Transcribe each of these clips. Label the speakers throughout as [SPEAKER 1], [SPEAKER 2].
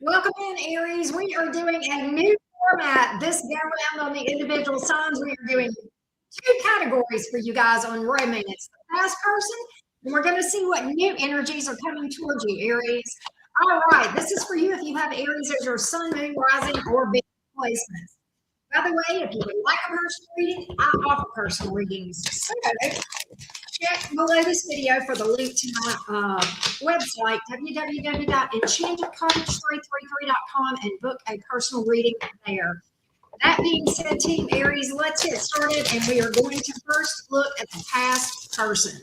[SPEAKER 1] Welcome in, Aries. We are doing a new format. This go round on the individual signs. We are doing two categories for you guys on romance. The past person, and we're going to see what new energies are coming towards you, Aries. All right, this is for you if you have Aries as your sun, moon, rising, or big placements. By the way, if you would like a personal reading, I offer personal readings. So check below this video for the link to my website, www.enchantedcottage333.com, and book a personal reading there. That being said, Team Aries, let's get started, and we are going to first look at the past person.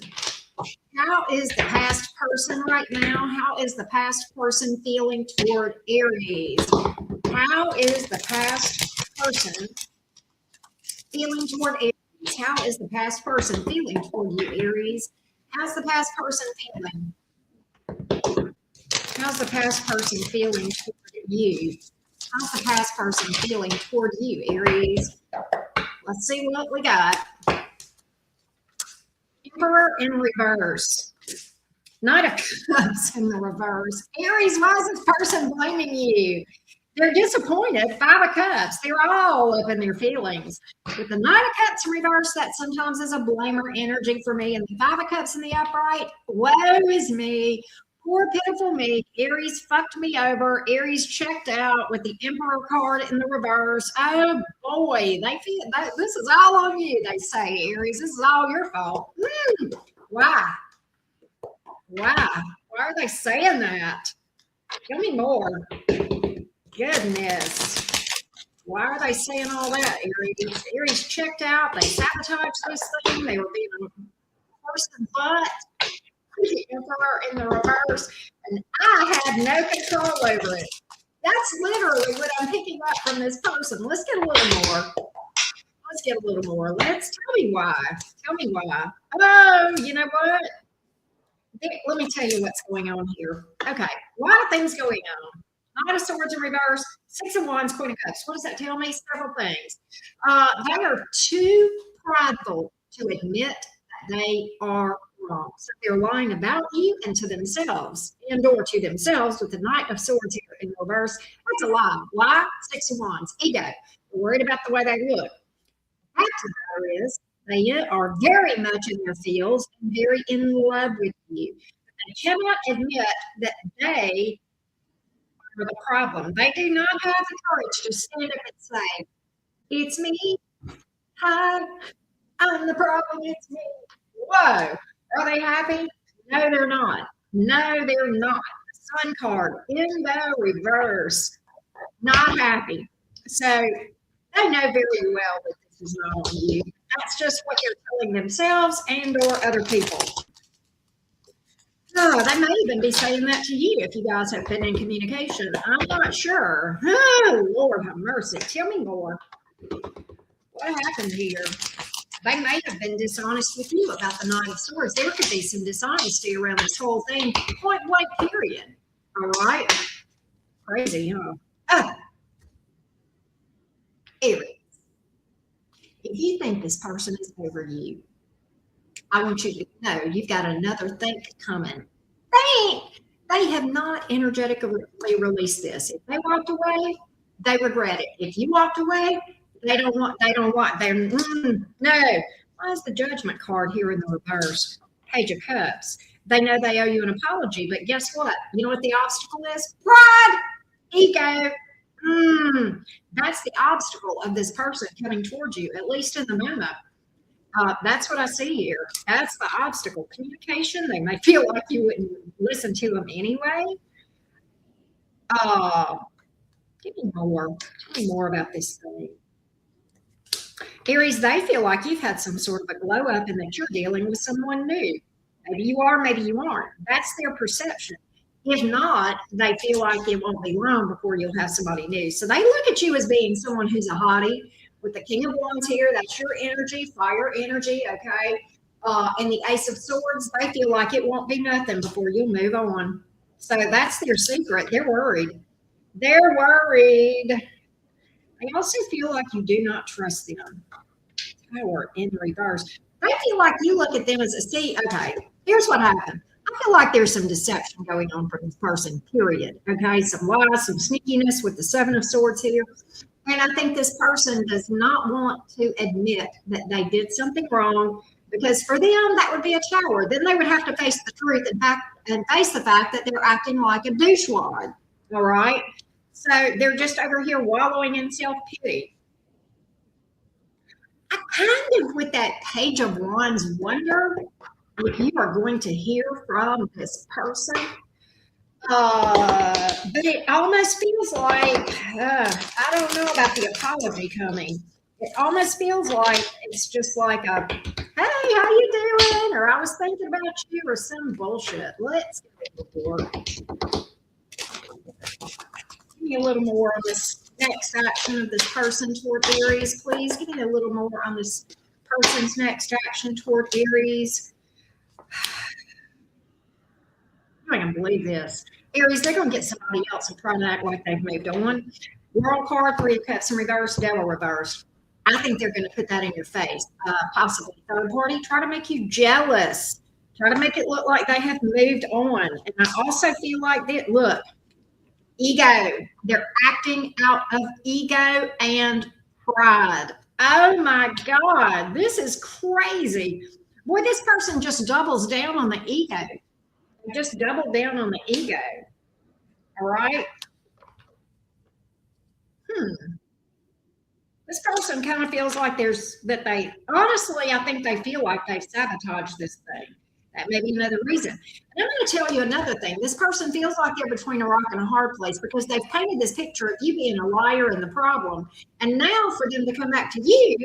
[SPEAKER 1] How is the past person right now? How is the past person feeling toward Aries? How is the past person feeling toward Aries? How is the past person feeling toward you, Aries? How's the past person feeling? How's the past person feeling toward you? How's the past person feeling toward you, Aries? Let's see what we got. Emperor in reverse. Knight of Cups in the reverse. Aries, why is this person blaming you? They're disappointed. Five of Cups. They're all up in their feelings. With the Knight of Cups in reverse, that sometimes is a blamer energy for me. And the Five of Cups in the upright, woe is me. Poor pitiful me. Aries fucked me over. Aries checked out with the Emperor card in the reverse. Oh boy, they feel that this is all on you, they say, Aries. This is all your fault. Why? Why? Why are they saying that? Tell me more. Goodness. Why are they saying all that, Aries? Aries checked out. They sabotaged this thing. They were being a horse and butt. The Emperor in the reverse. And I had no control over it. That's literally what I'm picking up from this person. Let's get a little more. Let's get a little more. Tell me why. Tell me why. Oh, you know what? Let me tell you what's going on here. Okay. A lot of things going on. Knight of Swords in reverse, Six of Wands, Queen of Cups. What does that tell me? Several things. They are too prideful to admit that they are wrong. So they're lying about you and to themselves, and/or to themselves with the Knight of Swords here in reverse. That's a lie. Why? Six of Wands, ego. They're worried about the way they look. The fact of the matter is, they are very much in their feels and very in love with you. But they cannot admit that they are the problem. They do not have the courage to stand up and say, it's me. Hi, I'm the problem. It's me. Whoa. Are they happy? No, they're not. No, they're not. Sun card in the reverse. Not happy. So they know very well that this is not on you. That's just what they're telling themselves and or other people. Oh, they may even be saying that to you if you guys have been in communication. I'm not sure. Oh, Lord have mercy. Tell me more. What happened here? They may have been dishonest with you about the Knight of Swords. There could be some dishonesty around this whole thing. Point blank, period. All right. Crazy, huh? Oh. Aries. If you think this person is over you, I want you to know you've got another think coming. They have not energetically released this. If they walked away, they regret it. If you walked away, they don't want, no. Why is the Judgment card here in the reverse? Page of Cups. They know they owe you an apology, but guess what? You know what the obstacle is? Pride, ego. That's the obstacle of this person coming towards you, at least in the moment. That's what I see here. That's the obstacle. Communication. They may feel like you wouldn't listen to them anyway. Give me more. Tell me more about this thing. Aries, they feel like you've had some sort of a glow up and that you're dealing with someone new. Maybe you are, maybe you aren't. That's their perception. If not, they feel like it won't be long before you'll have somebody new. So they look at you as being someone who's a hottie. With the King of Wands here, that's your energy, fire energy, okay? And the Ace of Swords, they feel like it won't be nothing before you'll move on. So that's their secret. They're worried. They're worried. They also feel like you do not trust them. Power in reverse. They feel like you look at them as a see, okay, here's what happened. I feel like there's some deception going on for this person, period. Okay, some lies, some sneakiness with the Seven of Swords here. And I think this person does not want to admit that they did something wrong because for them, that would be a coward. Then they would have to face the truth and face the fact that they're acting like a douchewad. All right. So they're just over here wallowing in self pity. I kind of, with that Page of Wands, wonder if you are going to hear from this person. But it almost feels like I don't know about the apology coming. It almost feels like it's just like a hey, how you doing? Or I was thinking about you or some bullshit. Let's give me a little more on this next action of this person toward Aries, please. Give me a little more on this person's next action toward Aries. I can't believe this. Aries, they're going to get somebody else and try to act like they've moved on. World card, Three of Cups in reverse, Devil reversed. I think they're going to put that in your face. Possibly third party, try to make you jealous. Try to make it look like they have moved on. And I also feel like that, look, ego. They're acting out of ego and pride. Oh my God, this is crazy. Boy, this person just doubles down on the ego. Just double down on the ego. All right. This person kind of feels like I think they feel like they've sabotaged this thing. That may be another reason. And I'm going to tell you another thing. This person feels like they're between a rock and a hard place because they've painted this picture of you being a liar and the problem. And now for them to come back to you,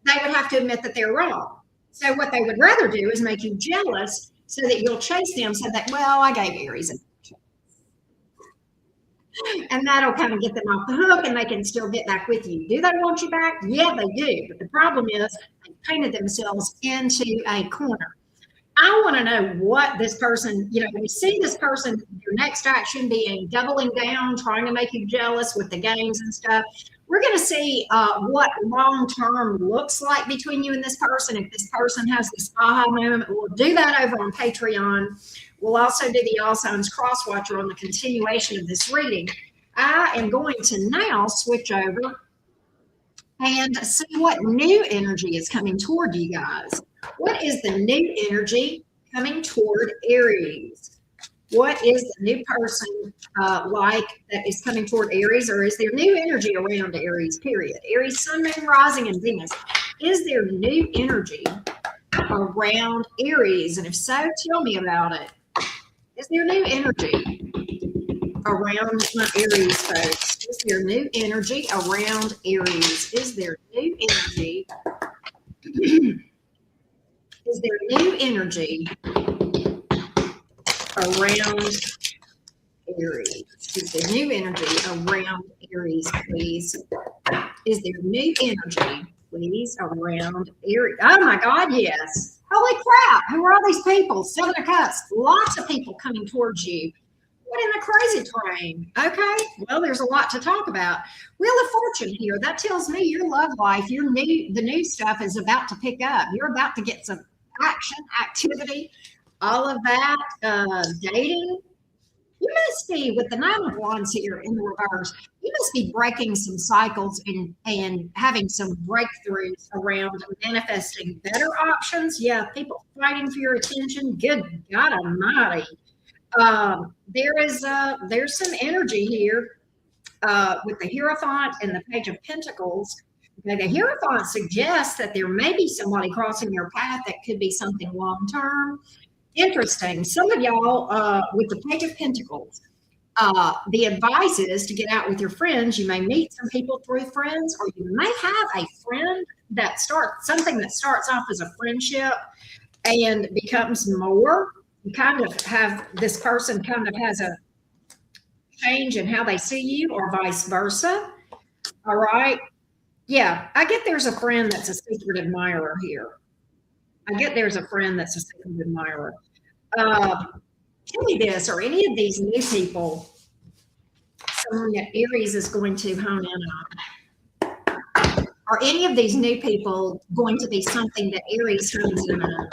[SPEAKER 1] they would have to admit that they're wrong. So what they would rather do is make you jealous so that you'll chase them so that, well, I gave Aries a chance. And that'll kind of get them off the hook and they can still get back with you. Do they want you back? Yeah, they do. But the problem is they painted themselves into a corner. I want to know what this person, we see this person, your next action being doubling down, trying to make you jealous with the games and stuff. We're going to see what long-term looks like between you and this person. If this person has this aha moment, we'll do that over on Patreon. We'll also do the All Signs Cross Watcher on the continuation of this reading. I am going to now switch over and see what new energy is coming toward you guys. What is the new energy coming toward Aries? What is the new person like that is coming toward Aries, or is there new energy around Aries, period? Aries, Sun, Moon, Rising, and Venus. Is there new energy around Aries? And if so, tell me about it. Is there new energy around my Aries folks? Is there new energy around Aries? Is there new energy? Is there new energy around Aries? Is there new energy around Aries, please? Is there new energy, please, around Aries? Oh my God, yes. Holy crap. Who are all these people? Seven of Cups. Lots of people coming towards you. What in the crazy train? Okay, well, there's a lot to talk about. Wheel of Fortune here. That tells me your love life, the new stuff is about to pick up. You're about to get some action, activity, all of that, dating. You must be, with the Nine of Wands here in the reverse, you must be breaking some cycles and having some breakthroughs around manifesting better options. Yeah, people fighting for your attention. Good God Almighty. There's some energy here with the Hierophant and the Page of Pentacles. Okay, the Hierophant suggests that there may be somebody crossing your path that could be something long term. Interesting. Some of y'all with the Page of Pentacles, the advice is to get out with your friends. You may meet some people through friends, or you may have a friend that starts off as a friendship and becomes more. You kind of have this person kind of has a change in how they see you, or vice versa. All right. Yeah, I get there's a friend that's a secret admirer here. Tell me this, are any of these new people someone that Aries is going to hone in on? Are any of these new people going to be something that Aries hones in on?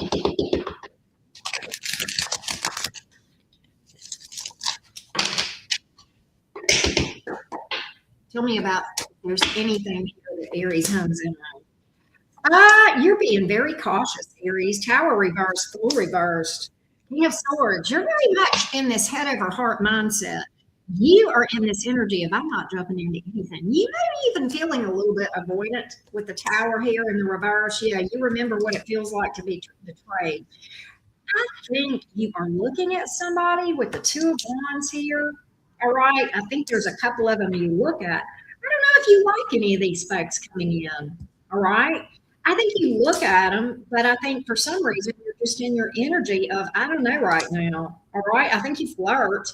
[SPEAKER 1] Tell me about if there's anything here that Aries hones in on. You're being very cautious, Aries. Tower reversed, Fool reversed, King of Swords. You're very much in this head over heart mindset. You are in this energy of I'm not jumping into anything. You may be even feeling a little bit avoidant with the Tower here in the reverse. Yeah, you remember what it feels like to be betrayed. I think you are looking at somebody with the Two of Wands here. All right. I think there's a couple of them you look at. I don't know if you like any of these folks coming in. All right. I think you look at them, but I think for some reason you're just in your energy of, I don't know right now. All right. I think you flirt,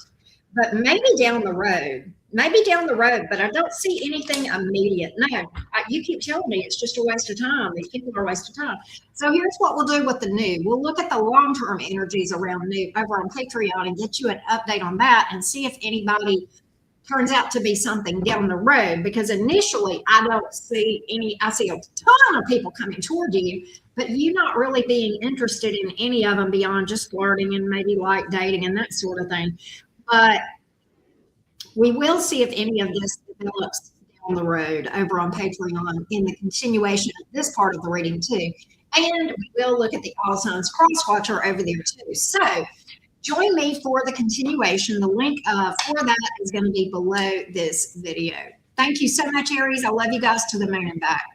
[SPEAKER 1] but maybe down the road, but I don't see anything immediate. No, you keep telling me it's just a waste of time. These people are a waste of time. So here's what we'll do with the new. We'll look at the long-term energies around new over on Patreon and get you an update on that and see if anybody turns out to be something down the road. Because initially, I don't see any. I see a ton of people coming toward you, but you not really being interested in any of them beyond just flirting and maybe like dating and that sort of thing. But we will see if any of this develops down the road over on Patreon in the continuation of this part of the reading too. And we will look at the All Signs Cross Watcher over there too. So join me for the continuation. The link for that is going to be below this video. Thank you so much, Aries. I love you guys to the moon and back.